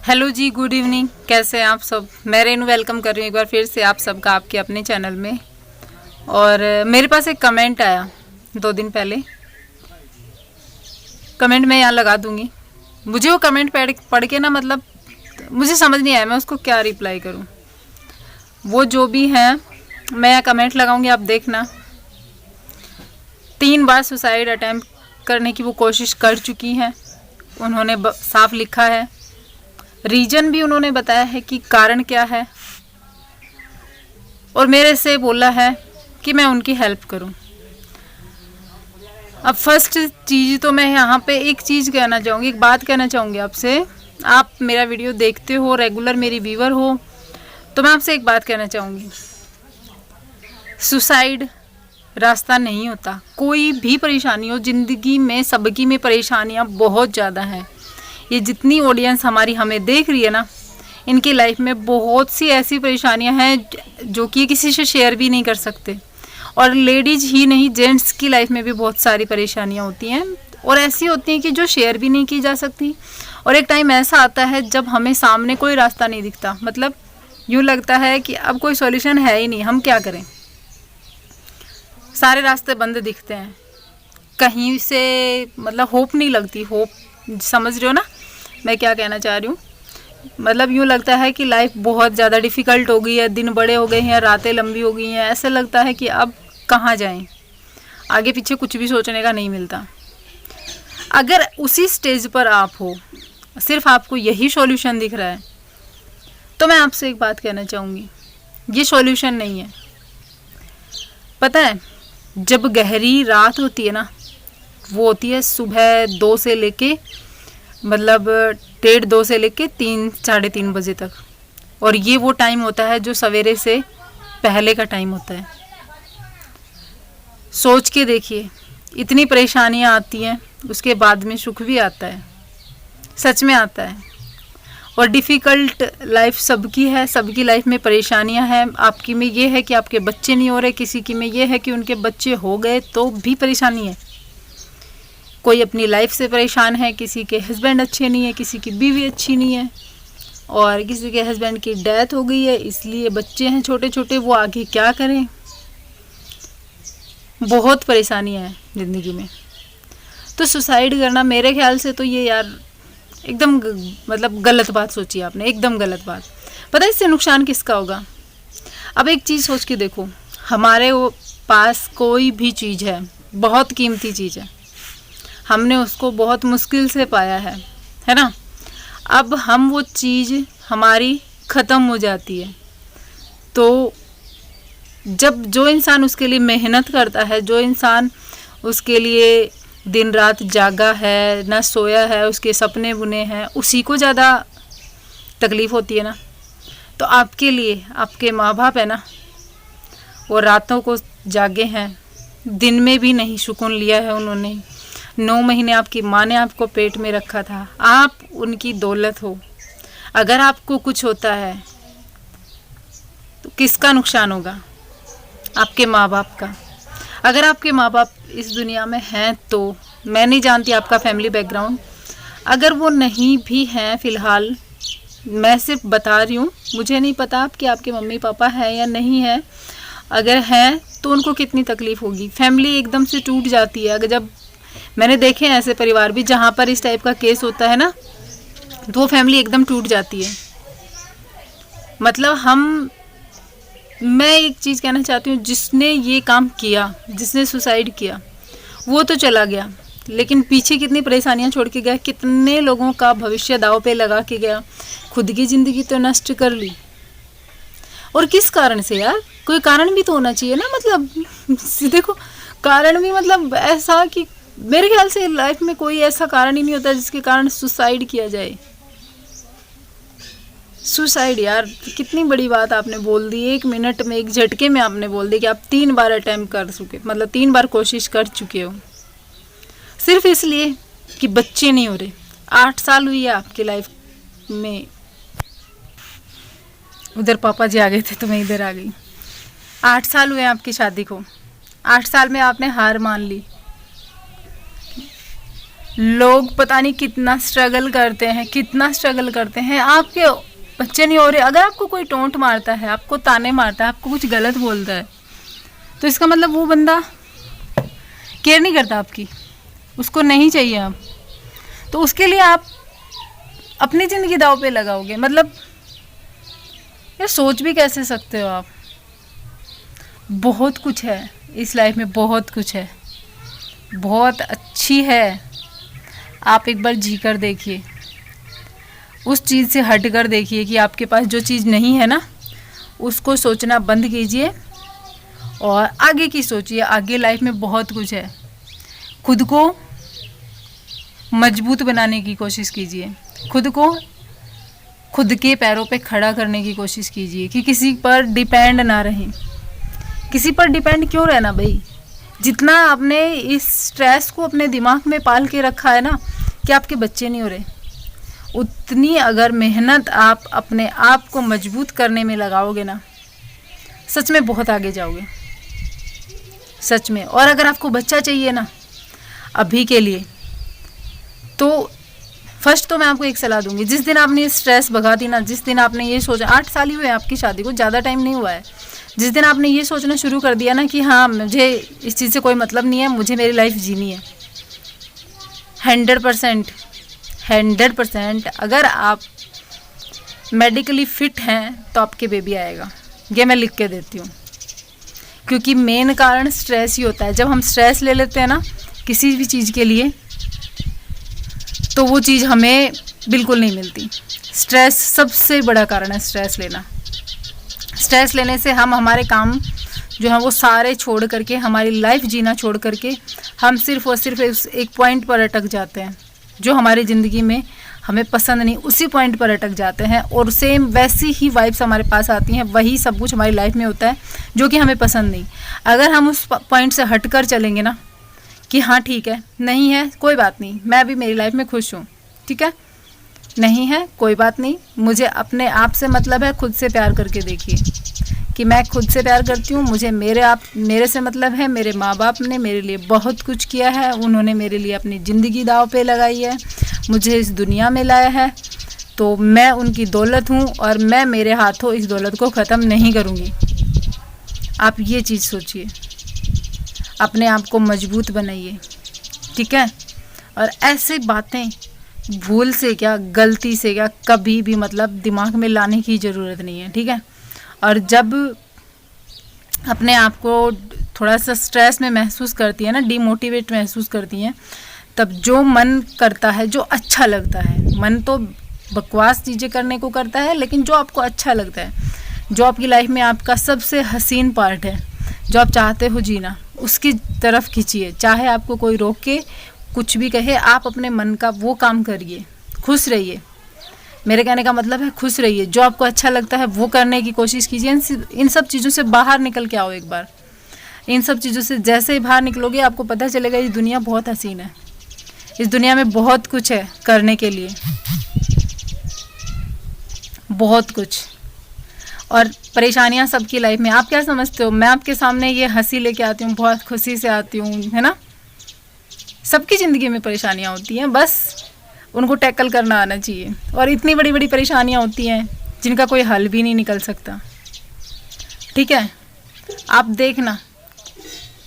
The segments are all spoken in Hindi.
हेलो जी, गुड इवनिंग। कैसे हैं आप सब? मैं रेनू वेलकम कर रही हूँ एक बार फिर से आप सबका आपके अपने चैनल में। और मेरे पास एक कमेंट आया 2 दिन पहले। कमेंट मैं यहाँ लगा दूँगी। मुझे वो कमेंट पढ़ के ना मतलब मुझे समझ नहीं आया मैं उसको क्या रिप्लाई करूँ। वो जो भी है मैं यहाँ कमेंट लगाऊँगी, आप देखना। 3 बार सुसाइड अटैम्प्ट करने की वो कोशिश कर चुकी हैं। उन्होंने साफ लिखा है, रीजन भी उन्होंने बताया है कि कारण क्या है, और मेरे से बोला है कि मैं उनकी हेल्प करूं। अब फर्स्ट चीज़ तो मैं यहाँ पे एक चीज़ कहना चाहूँगी, एक बात कहना चाहूँगी आपसे। आप मेरा वीडियो देखते हो, रेगुलर मेरी व्यूअर हो, तो मैं आपसे एक बात कहना चाहूँगी। सुसाइड रास्ता नहीं होता। कोई भी परेशानी हो ज़िंदगी में, सबकी में परेशानियाँ बहुत ज़्यादा हैं। ये जितनी ऑडियंस हमारी हमें देख रही है ना, इनकी लाइफ में बहुत सी ऐसी परेशानियां हैं जो कि किसी से शेयर भी नहीं कर सकते। और लेडीज ही नहीं, जेंट्स की लाइफ में भी बहुत सारी परेशानियां होती हैं, और ऐसी होती हैं कि जो शेयर भी नहीं की जा सकती। और एक टाइम ऐसा आता है जब हमें सामने कोई रास्ता नहीं दिखता, मतलब यूँ लगता है कि अब कोई सॉल्यूशन है ही नहीं, हम क्या करें। सारे रास्ते बंद दिखते हैं, कहीं से मतलब होप नहीं लगती। होप, समझ रहे हो ना मैं क्या कहना चाह रही हूँ। मतलब यूँ लगता है कि लाइफ बहुत ज़्यादा डिफ़िकल्ट हो गई है, दिन बड़े हो गए हैं, रातें लंबी हो गई हैं। ऐसे लगता है कि अब कहाँ जाएं, आगे पीछे कुछ भी सोचने का नहीं मिलता। अगर उसी स्टेज पर आप हो, सिर्फ आपको यही सॉल्यूशन दिख रहा है, तो मैं आपसे एक बात कहना चाहूँगी, ये सॉल्यूशन नहीं है। पता है, जब गहरी रात होती है ना, वो होती है सुबह 2 से लेके मतलब 1:30-2 से लेके 3-3:30 बजे तक। और ये वो टाइम होता है जो सवेरे से पहले का टाइम होता है। सोच के देखिए, इतनी परेशानियां आती हैं, उसके बाद में सुख भी आता है, सच में आता है। और डिफ़िकल्ट लाइफ सबकी है, सबकी लाइफ में परेशानियां हैं। आपकी में ये है कि आपके बच्चे नहीं हो रहे, किसी की में ये है कि उनके बच्चे हो गए तो भी परेशानी है। कोई अपनी लाइफ से परेशान है, किसी के हस्बैंड अच्छे नहीं है, किसी की बीवी अच्छी नहीं है, और किसी के हस्बैंड की डेथ हो गई है, इसलिए बच्चे हैं छोटे छोटे, वो आगे क्या करें। बहुत परेशानियां हैं ज़िंदगी में। तो सुसाइड करना मेरे ख्याल से तो ये यार एकदम मतलब गलत बात सोची आपने, एकदम गलत बात। पता है इससे नुकसान किसका होगा? अब एक चीज़ सोच के देखो, हमारे वो पास कोई भी चीज़ है, बहुत कीमती चीज़ है, हमने उसको बहुत मुश्किल से पाया है ना। अब हम वो चीज़ हमारी ख़त्म हो जाती है, तो जब जो इंसान उसके लिए मेहनत करता है, जो इंसान उसके लिए दिन रात जागा है, ना सोया है, उसके सपने बुने हैं, उसी को ज़्यादा तकलीफ़ होती है ना। तो आपके लिए आपके माँ बाप है ना, वो रातों को जागे हैं, दिन में भी नहीं सुकून लिया है उन्होंने। 9 महीने आपकी माँ ने आपको पेट में रखा था, आप उनकी दौलत हो। अगर आपको कुछ होता है तो किसका नुकसान होगा? आपके माँ बाप का। अगर आपके माँ बाप इस दुनिया में हैं तो, मैं नहीं जानती आपका फैमिली बैकग्राउंड, अगर वो नहीं भी हैं फ़िलहाल, मैं सिर्फ बता रही हूँ, मुझे नहीं पता कि आपके मम्मी पापा हैं या नहीं हैं। अगर हैं तो उनको कितनी तकलीफ़ होगी। फैमिली एकदम से टूट जाती है। अगर जब मैंने देखे हैं ऐसे परिवार भी जहाँ पर इस टाइप का केस होता है ना, तो वो फैमिली एकदम टूट जाती है। मतलब मैं एक चीज़ कहना चाहती हूँ, जिसने ये काम किया, जिसने सुसाइड किया, वो तो चला गया, लेकिन पीछे कितनी परेशानियाँ छोड़ के गया, कितने लोगों का भविष्य दाव पे लगा के गया, खुद की ज़िंदगी तो नष्ट कर ली। और किस कारण से यार? कोई कारण भी तो होना चाहिए ना। मतलब देखो, कारण भी मतलब ऐसा कि मेरे ख्याल से लाइफ में कोई ऐसा कारण ही नहीं होता जिसके कारण सुसाइड किया जाए। सुसाइड यार, कितनी बड़ी बात आपने बोल दी। 1 मिनट में, एक झटके में आपने बोल दी कि आप 3 बार अटैम्प्ट कर चुके, मतलब 3 बार कोशिश कर चुके हो, सिर्फ इसलिए कि बच्चे नहीं हो रहे। 8 साल हुई है आपकी लाइफ में। उधर पापा जी आ गए थे तो मैं इधर आ गई। 8 साल हुए आपकी शादी को, 8 साल में आपने हार मान ली। लोग पता नहीं कितना स्ट्रगल करते हैं, कितना स्ट्रगल करते हैं, आपके बच्चे नहीं हो रहे। अगर आपको कोई टोंट मारता है, आपको ताने मारता है, आपको कुछ गलत बोलता है, तो इसका मतलब वो बंदा केयर नहीं करता आपकी, उसको नहीं चाहिए आप। तो उसके लिए आप अपनी ज़िंदगी दांव पे लगाओगे, मतलब यार सोच भी कैसे सकते हो आप। बहुत कुछ है इस लाइफ में, बहुत कुछ है, बहुत अच्छी है। आप एक बार जी कर देखिए, उस चीज़ से हट कर देखिए कि आपके पास जो चीज़ नहीं है ना, उसको सोचना बंद कीजिए और आगे की सोचिए। आगे लाइफ में बहुत कुछ है। खुद को मजबूत बनाने की कोशिश कीजिए, खुद को खुद के पैरों पे खड़ा करने की कोशिश कीजिए कि किसी पर डिपेंड ना रहें। किसी पर डिपेंड क्यों रहना भाई? जितना आपने इस स्ट्रेस को अपने दिमाग में पाल के रखा है ना कि आपके बच्चे नहीं हो रहे, उतनी अगर मेहनत आप अपने आप को मजबूत करने में लगाओगे ना, सच में बहुत आगे जाओगे, सच में। और अगर आपको बच्चा चाहिए ना अभी के लिए, तो फर्स्ट तो मैं आपको एक सलाह दूंगी, जिस दिन आपने स्ट्रेस भगा दी ना, जिस दिन आपने ये सोचा, 8 साल ही हुए आपकी शादी को, ज़्यादा टाइम नहीं हुआ है, जिस दिन आपने ये सोचना शुरू कर दिया ना कि हाँ मुझे इस चीज़ से कोई मतलब नहीं है, मुझे मेरी लाइफ जीनी है, 100% अगर आप मेडिकली फिट हैं तो आपके बेबी आएगा, ये मैं लिख के देती हूँ। क्योंकि मेन कारण स्ट्रेस ही होता है। जब हम स्ट्रेस ले लेते हैं ना किसी भी चीज़ के लिए, तो वो चीज़ हमें बिल्कुल नहीं मिलती। स्ट्रेस सबसे बड़ा कारण है, स्ट्रेस लेना। स्ट्रेस लेने से हम हमारे काम जो हैं वो सारे छोड़ करके, हमारी लाइफ जीना छोड़ करके, हम सिर्फ और सिर्फ एक पॉइंट पर अटक जाते हैं जो हमारी ज़िंदगी में हमें पसंद नहीं, उसी पॉइंट पर अटक जाते हैं। और सेम वैसी ही वाइब्स हमारे पास आती हैं, वही सब कुछ हमारी लाइफ में होता है जो कि हमें पसंद नहीं। अगर हम उस पॉइंट से हट कर चलेंगे ना कि हाँ ठीक है, नहीं है कोई बात नहीं, मैं अभी मेरी लाइफ में खुश हूँ, ठीक है, नहीं है कोई बात नहीं, मुझे अपने आप से मतलब है, खुद से प्यार करके देखिए कि मैं खुद से प्यार करती हूँ, मुझे मेरे से मतलब है। मेरे माँ बाप ने मेरे लिए बहुत कुछ किया है, उन्होंने मेरे लिए अपनी ज़िंदगी दांव पे लगाई है, मुझे इस दुनिया में लाया है, तो मैं उनकी दौलत हूँ और मैं मेरे हाथों इस दौलत को ख़त्म नहीं करूँगी। आप ये चीज़ सोचिए, अपने आप को मजबूत बनाइए, ठीक है। और ऐसे बातें भूल से क्या, गलती से क्या, कभी भी मतलब दिमाग में लाने की ज़रूरत नहीं है, ठीक है। और जब अपने आप को थोड़ा सा स्ट्रेस में महसूस करती है ना, डीमोटिवेट महसूस करती हैं, तब जो मन करता है, जो अच्छा लगता है, मन तो बकवास चीज़ें करने को करता है, लेकिन जो आपको अच्छा लगता है, जो आपकी लाइफ में आपका सबसे हसीन पार्ट है, जो आप चाहते हो जीना, उसकी तरफ खींचिए। चाहे आपको कोई रोक के कुछ भी कहे, आप अपने मन का वो काम करिए, खुश रहिए। मेरे कहने का मतलब है खुश रहिए, जो आपको अच्छा लगता है वो करने की कोशिश कीजिए। इन सब चीज़ों से बाहर निकल के आओ एक बार। इन सब चीज़ों से जैसे ही बाहर निकलोगे, आपको पता चलेगा ये दुनिया बहुत हसीन है, इस दुनिया में बहुत कुछ है करने के लिए, बहुत कुछ। और परेशानियां सबकी लाइफ में। आप क्या समझते हो, मैं आपके सामने ये हंसी लेके आती हूँ, बहुत खुशी से आती हूँ, है ना। सबकी ज़िंदगी में परेशानियां होती हैं, बस उनको टैकल करना आना चाहिए। और इतनी बड़ी बड़ी परेशानियां होती हैं जिनका कोई हल भी नहीं निकल सकता, ठीक है। आप देखना,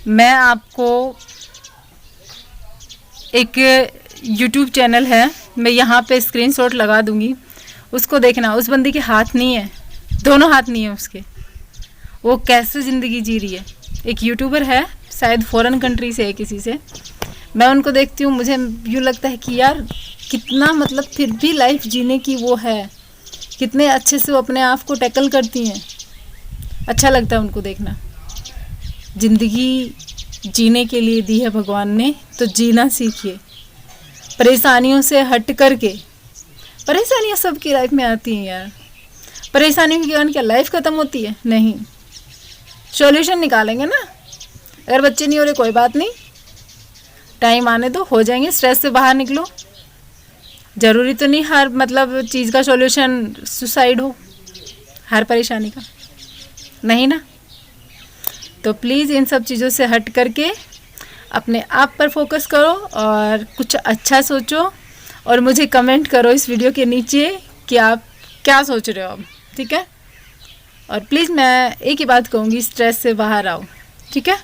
मैं आपको एक YouTube चैनल है, मैं यहाँ पे स्क्रीनशॉट लगा दूँगी, उसको देखना। उस बंदी के हाथ नहीं है, दोनों हाथ नहीं है उसके, वो कैसे ज़िंदगी जी रही है। एक यूट्यूबर है, शायद फॉरेन कंट्री से है, किसी से। मैं उनको देखती हूँ, मुझे यूँ लगता है कि यार कितना मतलब फिर भी लाइफ जीने की वो है, कितने अच्छे से वो अपने आप को टैकल करती हैं। अच्छा लगता है उनको देखना। ज़िंदगी जीने के लिए दी है भगवान ने, तो जीना सीखिए, परेशानियों से हट कर के। परेशानियाँ सबकी लाइफ में आती हैं यार, परेशानियों के कारण क्या लाइफ ख़त्म होती है? नहीं, सॉल्यूशन निकालेंगे ना। अगर बच्चे नहीं हो रहे कोई बात नहीं, टाइम आने दो, हो जाएंगे। स्ट्रेस से बाहर निकलो। ज़रूरी तो नहीं हर मतलब चीज़ का सॉल्यूशन सुसाइड हो, हर परेशानी का, नहीं ना। तो प्लीज़ इन सब चीज़ों से हट करके अपने आप पर फोकस करो और कुछ अच्छा सोचो, और मुझे कमेंट करो इस वीडियो के नीचे कि आप क्या सोच रहे हो अब, ठीक है। और प्लीज़ मैं एक ही बात कहूँगी, स्ट्रेस से बाहर आओ, ठीक है।